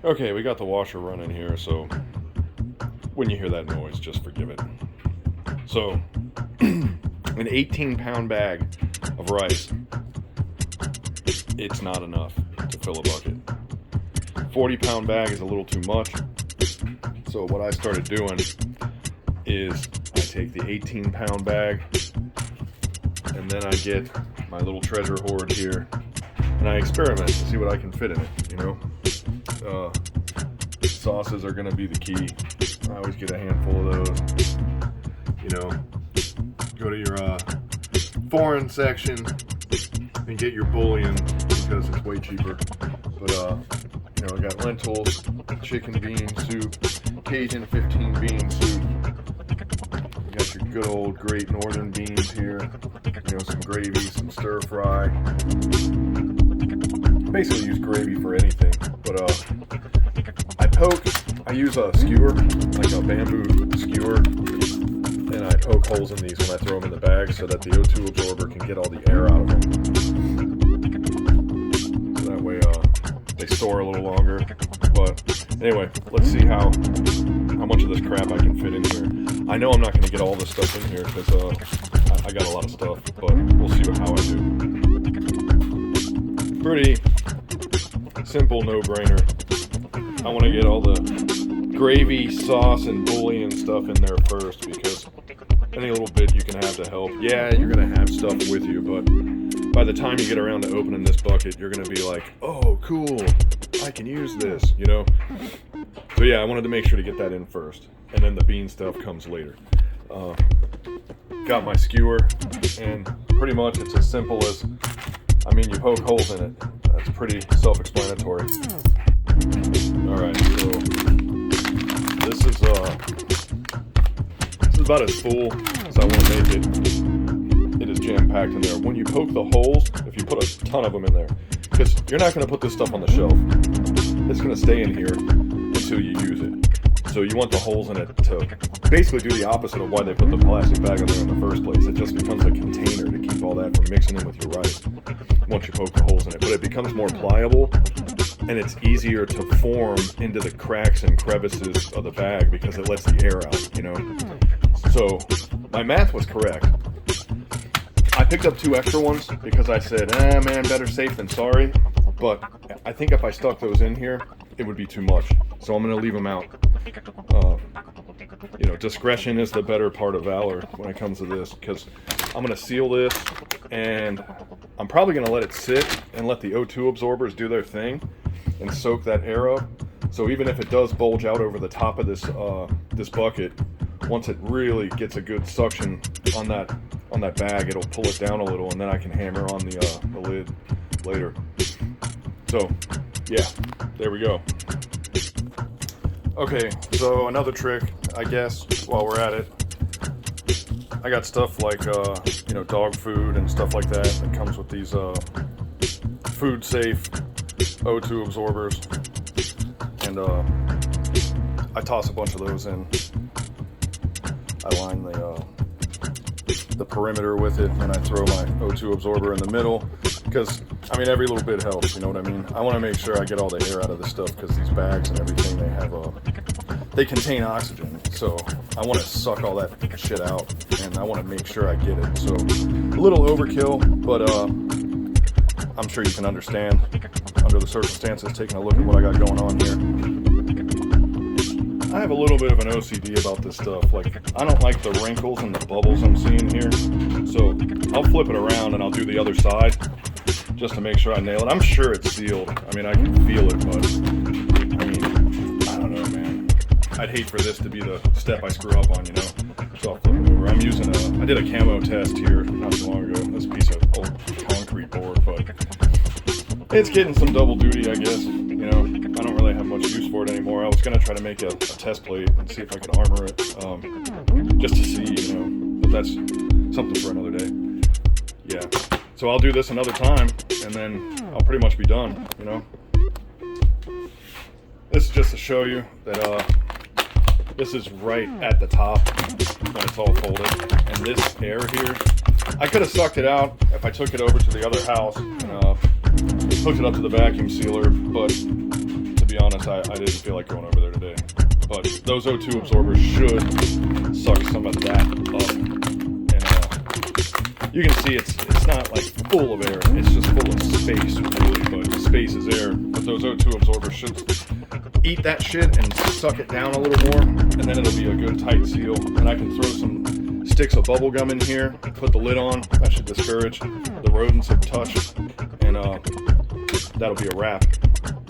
Okay, we got the washer running here, so when you hear that noise, just forgive it. So, an 18-pound bag of rice, it's not enough to fill a bucket. 40-pound bag is a little too much. So what I started doing is I take the 18-pound bag and then I get my little treasure hoard here and I experiment to see what I can fit in it, you know. Sauces are going to be the key. I always get a handful of those. You know, go to your foreign section and get your bouillon because it's way cheaper. But you know, I got lentils, chicken bean soup, Cajun 15 bean soup. You got your good old great northern beans here. You know, some gravy, some stir fry. Basically use gravy for anything. But I use a skewer, like a bamboo skewer, and I poke holes in these when I throw them in the bag so that the O2 absorber can get all the air out of them. So that way they store a little longer. But anyway, let's see how much of this crap I can fit in here. I know I'm not going to get all this stuff in here because I got a lot of stuff, but we'll see how I do. Pretty simple no-brainer. I want to get all the gravy, sauce, and bouillon stuff in there first because any little bit you can have to help. Yeah, you're going to have stuff with you, but by the time you get around to opening this bucket, you're going to be like, oh, cool, I can use this, you know? So yeah, I wanted to make sure to get that in first, and then the bean stuff comes later. Got my skewer, and pretty much it's as simple as, you poke holes in it. That's pretty self-explanatory. Alright, so this is about as full as I want to make it. It is jam-packed in there. When you poke the holes, if you put a ton of them in there, because you're not going to put this stuff on the shelf. It's going to stay in here until you use it. So you want the holes in it to basically do the opposite of why they put the plastic bag on there in the first place. It just becomes a container to keep all that from mixing in with your rice once you poke the holes in it. But it becomes more pliable and it's easier to form into the cracks and crevices of the bag because it lets the air out, you know. So my math was correct. I picked up 2 extra ones because I said, man, better safe than sorry. But I think if I stuck those in here, it would be too much. So I'm going to leave them out. You know, discretion is the better part of valor when it comes to this, because I'm going to seal this and I'm probably going to let it sit and let the O2 absorbers do their thing and soak that air up. So even if it does bulge out over the top of this this bucket, once it really gets a good suction on that bag, it'll pull it down a little, and then I can hammer on the lid later. So yeah, there we go. Okay, so another trick, I guess, while we're at it, I got stuff like you know, dog food and stuff like that comes with these food safe O2 absorbers, and I toss a bunch of those in. I line the perimeter with it, and I throw my O2 absorber in the middle, because every little bit helps, you know what I mean? I want to make sure I get all the air out of this stuff, because these bags and everything, they contain oxygen, so I want to suck all that shit out, and I want to make sure I get it. So a little overkill, but I'm sure you can understand under the circumstances, taking a look at what I got going on here. I have a little bit of an OCD about this stuff. Like, I don't like the wrinkles and the bubbles I'm seeing here. So I'll flip it around and I'll do the other side just to make sure I nail it. I'm sure it's sealed. I can feel it, but I don't know, man. I'd hate for this to be the step I screw up on, you know? So I'll flip it over. I'm using I did a camo test here not too long ago. This piece of old concrete board, but it's getting some double duty, I guess. You know, I don't really have much use for it anymore. I was going to try to make a test plate and see if I could armor it, just to see, you know, but that's something for another day. Yeah, so I'll do this another time, and then I'll pretty much be done, you know. This is just to show you that this is right at the top when it's all folded, and this air here, I could have sucked it out if I took it over to the other house and hooked it up to the vacuum sealer, but to be honest, I didn't feel like going over there today. But those O2 absorbers should suck some of that up. And you can see it's not like full of air, it's just full of space, really, but space is air. But those O2 absorbers should eat that shit and suck it down a little more, and then it'll be a good tight seal. And I can throw some sticks of bubble gum in here, put the lid on. That should discourage the rodents of touch, and that'll be a wrap.